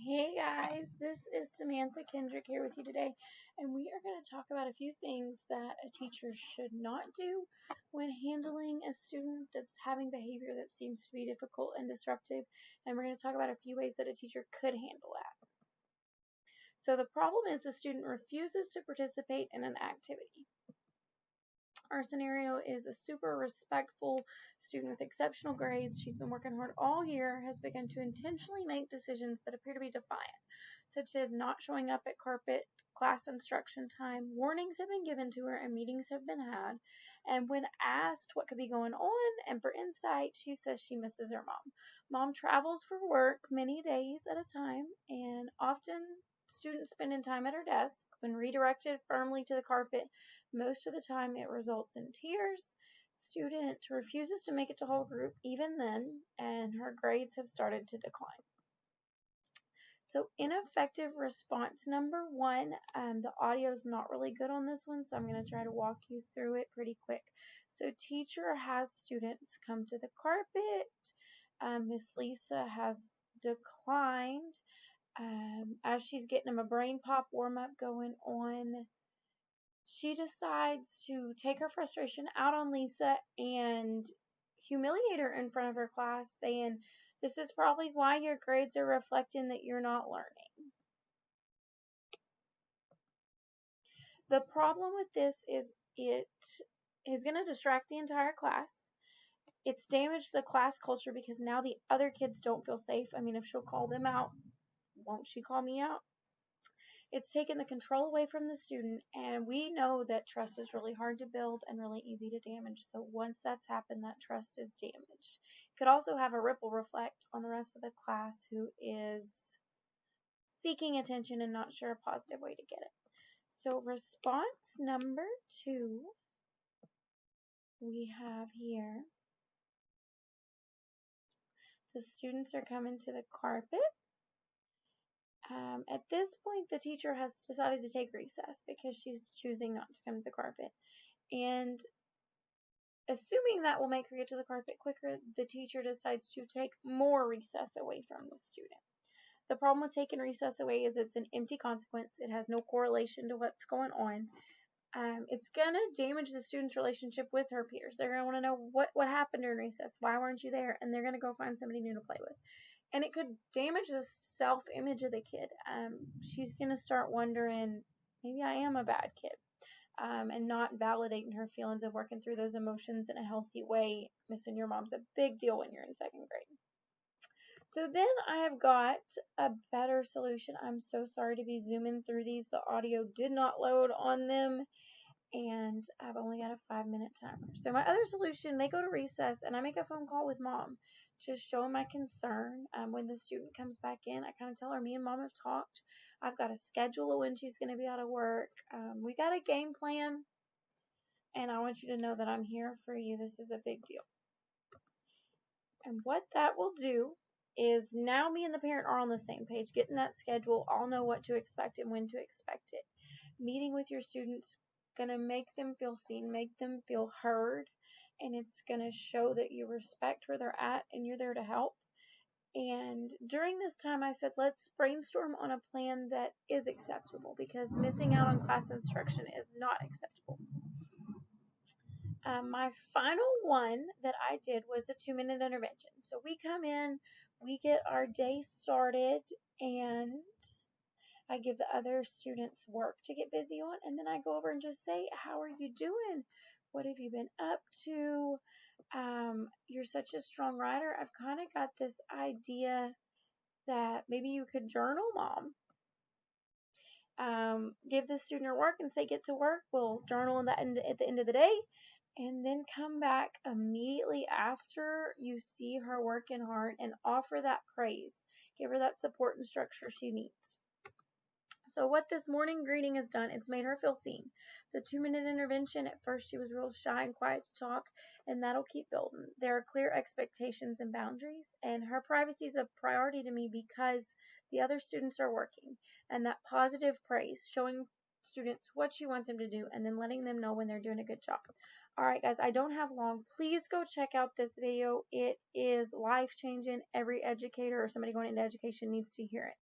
Hey guys, this is Samantha Kendrick here with you today, and we are going to talk about a few things that a teacher should not do when handling a student that's having behavior that seems to be difficult and disruptive, and we're going to talk about a few ways that a teacher could handle that. So the problem is the student refuses to participate in an activity. Our scenario is a super respectful student with exceptional grades. She's been working hard all year, has begun to intentionally make decisions that appear to be defiant, such as not showing up at carpet class instruction time. Warnings have been given to her and meetings have been had. And when asked what could be going on and for insight, she says she misses her mom. Mom travels for work many days at a time, and often students spending time at her desk. When redirected firmly to the carpet, most of the time it results in tears. Student refuses to make it to whole group even then, and her grades have started to decline. So ineffective response number one, the audio is not really good on this one, so I'm going to try to walk you through it pretty quick. So teacher has students come to the carpet. Miss Lisa has declined. As she's getting them a brain pop warm up going on, she decides to take her frustration out on Lisa and humiliate her in front of her class, saying, "This is probably why your grades are reflecting that you're not learning." The problem with this is it is going to distract the entire class. It's damaged the class culture because now the other kids don't feel safe. I mean, if she'll call them out, won't she call me out? It's taken the control away from the student, and we know that trust is really hard to build and really easy to damage. So once that's happened, that trust is damaged. It could also have a ripple reflect on the rest of the class who is seeking attention and not sure a positive way to get it. So response number two, we have here, the students are coming to the carpet. At this point, the teacher has decided to take recess because she's choosing not to come to the carpet. And assuming that will make her get to the carpet quicker, the teacher decides to take more recess away from the student. The problem with taking recess away is it's an empty consequence. It has no correlation to what's going on. It's going to damage the student's relationship with her peers. They're going to want to know what happened during recess. Why weren't you there? And they're going to go find somebody new to play with. And it could damage the self-image of the kid. She's going to start wondering, maybe I am a bad kid. And not validating her feelings of working through those emotions in a healthy way. Missing your mom's a big deal when you're in second grade. So then I have got a better solution. I'm so sorry to be zooming through these. The audio did not load on them, and I've only got a 5-minute timer. So my other solution, they go to recess, and I make a phone call with mom, just showing my concern. When the student comes back in, I kind of tell her, me and mom have talked. I've got a schedule of when she's going to be out of work. We got a game plan, and I want you to know that I'm here for you. This is a big deal. And what that will do is now me and the parent are on the same page, getting that schedule. I'll know what to expect and when to expect it. Meeting with your students going to make them feel seen, make them feel heard, and it's going to show that you respect where they're at and you're there to help. And during this time, I said, let's brainstorm on a plan that is acceptable, because missing out on class instruction is not acceptable. My final one that I did was a 2-minute intervention. So we come in, we get our day started, and I give the other students work to get busy on, and then I go over and just say, how are you doing? What have you been up to? You're such a strong writer. I've kind of got this idea that maybe you could journal, Mom. Give the student her work and say, get to work. We'll journal at the end of the day, and then come back immediately after you see her working hard and offer that praise. Give her that support and structure she needs. So what this morning greeting has done, it's made her feel seen. The 2-minute intervention, at first she was real shy and quiet to talk, and that'll keep building. There are clear expectations and boundaries, and her privacy is a priority to me because the other students are working. And that positive praise, showing students what you want them to do, and then letting them know when they're doing a good job. All right, guys, I don't have long. Please go check out this video. It is life-changing. Every educator or somebody going into education needs to hear it.